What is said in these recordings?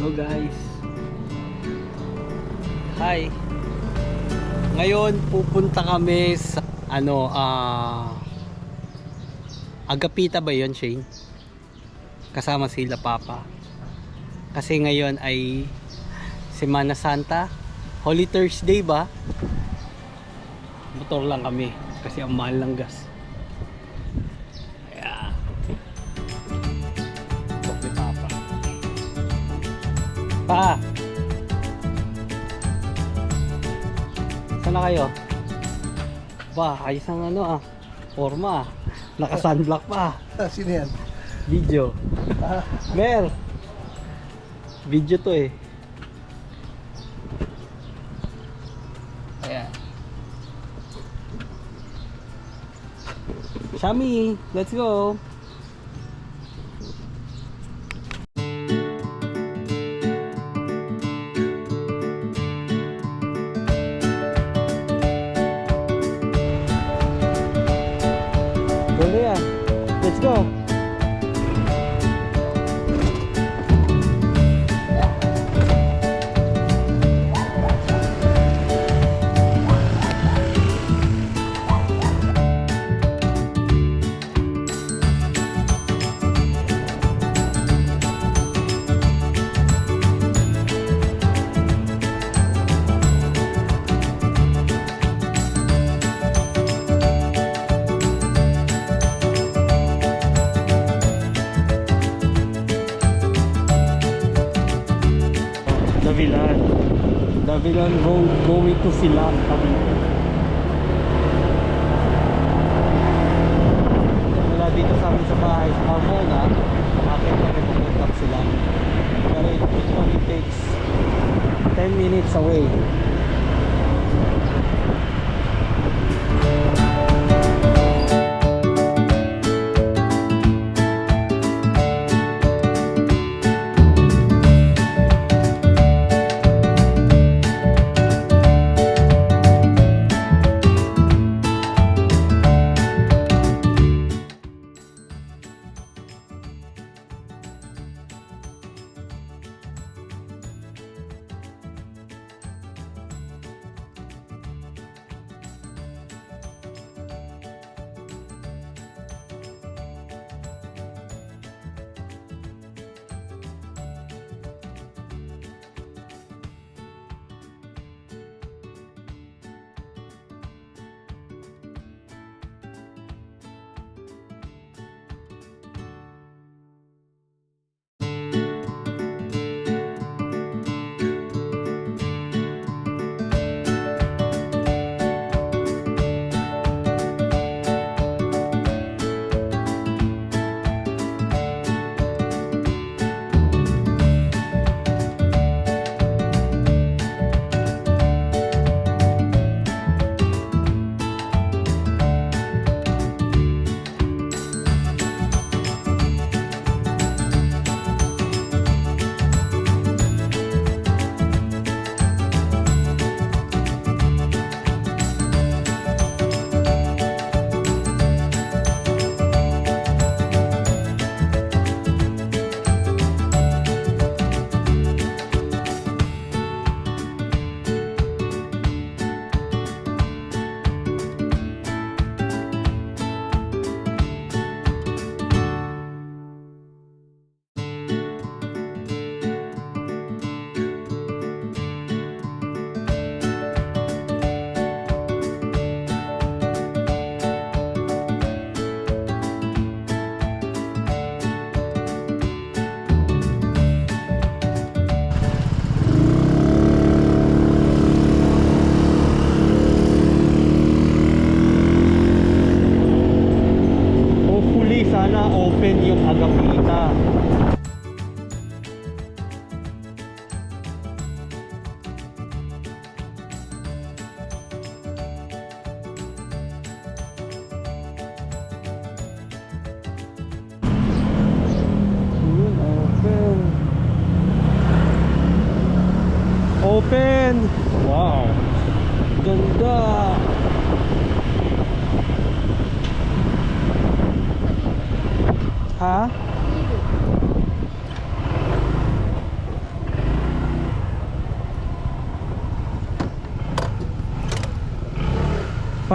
Hello guys. Hi. Ngayon pupunta kami sa Agapita ba 'yon, Shane? Kasama sila Papa. Kasi ngayon ay Semana Santa, Holy Thursday ba? Motor lang kami kasi ang mahal ng gas. Kaya Tok ni Papa. Pa! Saan na kayo? Ba, ayos ang forma. Naka-sunblock pa. Sino yan? Video. Mer! Video to eh. Ayan. Shami, let's go! Boleh ya? Let's go! Davilan going to Silang kami. Mula dito sa amin sa bahay sa Carmona, akin kami pupunta Silang. Pero it only takes 10 minutes away. Sana open yung Agapita. Open! Wow! Ganda! Ha?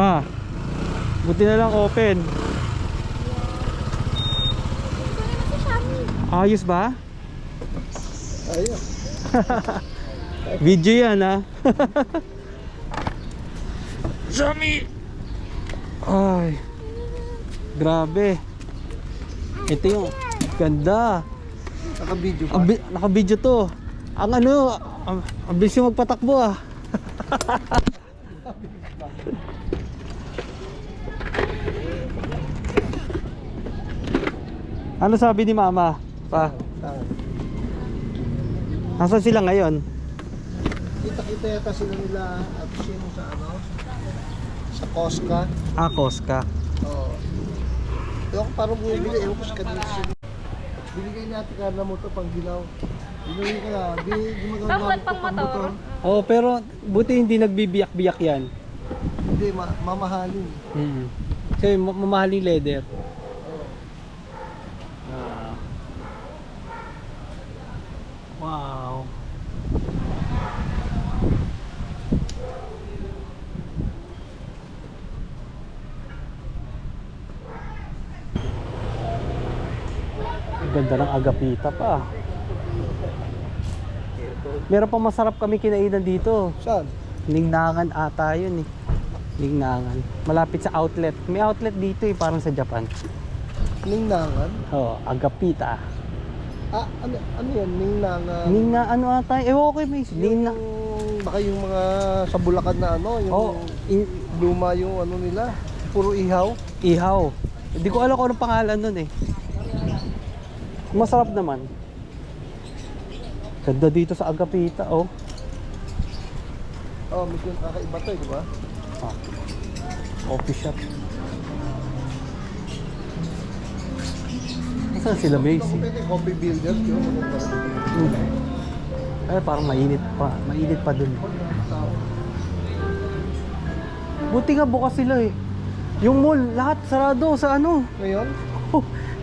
Pa, buti na lang open. Ayos ba? Ayos. Video yan ha. Xiaomi. Ay, grabe. Ito yung ganda. Naka-video pa. Naka-video to. Ang ano, ang bilis yung magpatakbo ah. Ano sabi ni mama? Pa, nasaan sila ngayon? Kita-kita yata sila nila at sino sa ano? Sa Cosca. Ah, Cosca. Oo. Ewan ko parang bumibili. Ewan ko sa kanila sila. Binigay natin karna mo to pang ginaw. Binigay ka na. Di magagamit Pang to pang motor. motor. Oh, pero buti hindi nagbibiyak-biyak yan. Hindi, mamahalin. Kasi mamahaling leather. Wow. Ganda ng agapita pa. Meron pa masarap kami kinainan dito. Saan? Ningnangan ata yun eh. Ningnangan. Malapit sa outlet. May outlet dito eh, parang sa Japan. Ningnangan? Oh, agapita. Ah, ano yan? Ningnangan? Ningna ano ata? Ewan ko may ningna. Baka yung mga sa Bulacan na ano, yung Oh, luma yung ano nila. Puro ihaw. ihaw. Hindi ko alam kung anong pangalan nun eh. Masarap naman. Ganda dito sa agapita oh. Oh, medyo kakaiba to, di ba? Ah. Coffee shop. Saan sila Macy? Ako pwede coffee builder, di ba? Ay, parang mainit pa. Mainit pa dun. Buti nga bukas sila eh. Yung mall, lahat sarado sa ano. Ngayon?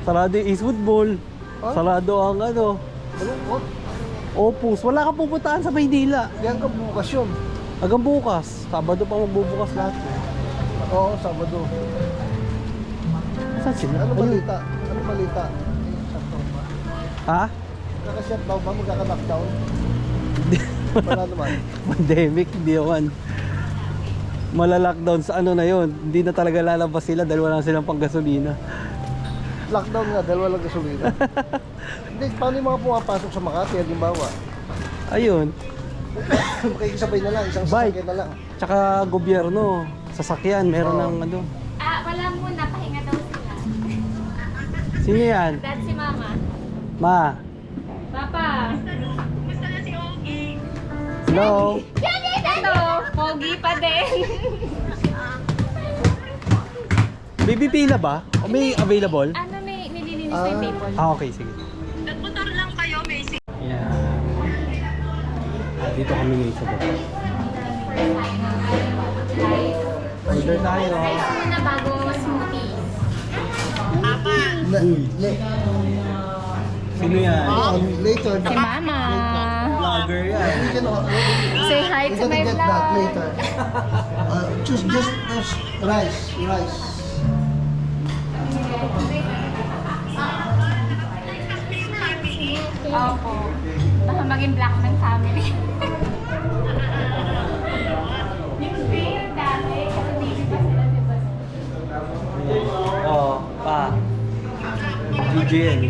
Sarado yung Eastwood Mall. Huh? Sarado ang ano. Malungkot. Opus. Wala ka pupuntaan sa Maynila. Yan ka bukas yun. Hanggang bukas. Sabado pa magbubukas lahat. Oo, Sabado. Saan sila? Ano balita? Ano balita? Shutdown ba? Ha? Magkaka-shutdown ba? Magkaka-lockdown? Wala naman. Pandemic, hindi naman. Malalockdown sa ano na yon. Hindi na talaga lalabas sila dahil wala na silang panggasolina. Lockdown nga dahil walang gasolina. Hindi, paano yung mga pumapasok sa Makati? Halimbawa, Ayun. makikisabay na lang, isang Bike. sasakyan na lang. Tsaka gobyerno, sasakyan, meron Oo. ng ano. Wala muna, pahinga daw sila. Sino yan? Dad si Mama. Ma. Papa. Hello? Ito, pogi pa din. Baby pila ba? O may available? Ano, may nililinis na yung table. Ah, okay, sige. Nagmotor lang kayo, may Yan. Dito kami ngayon sa baba. Order tayo. Ice muna bago smoothie. Sino yan? Later. Si Mama. Vlogger yan. We can, Say hi we to can my get that vlog. later. Choose just rice. Opo. Baka maging Blackman family. Hindi, dati. Kasi baby pa sila, di ba? Oo, pa. DJ yan.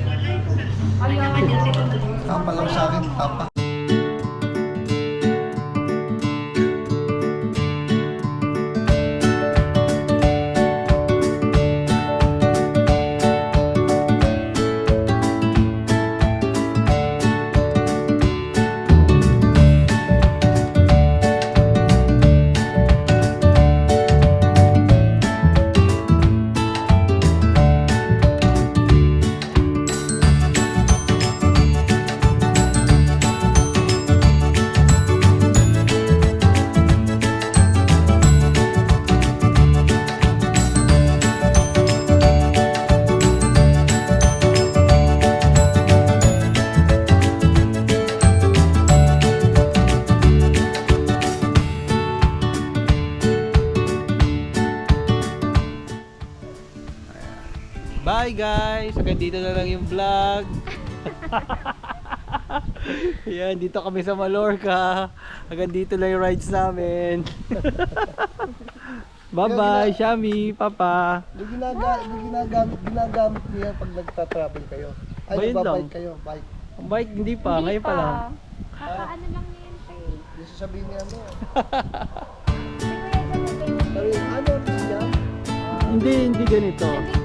Ayun. Tapa lang sa akin, tapa. Bye guys! Hanggang dito na lang yung vlog. Yan, dito kami sa Mallorca. Hanggang dito lang yung rides namin. Bye-bye, Shami, Papa. Yung ginagamit niya pag nagta-travel kayo. Ay, Ba, yun nagbabike lang. kayo, bike. Ang bike, hindi pa. Ngayon pa lang. Kakaano lang yan pa eh. Yung sasabihin niya ano. Hindi ko yan sa Sabi, ano siya? Hindi ganito. Hindi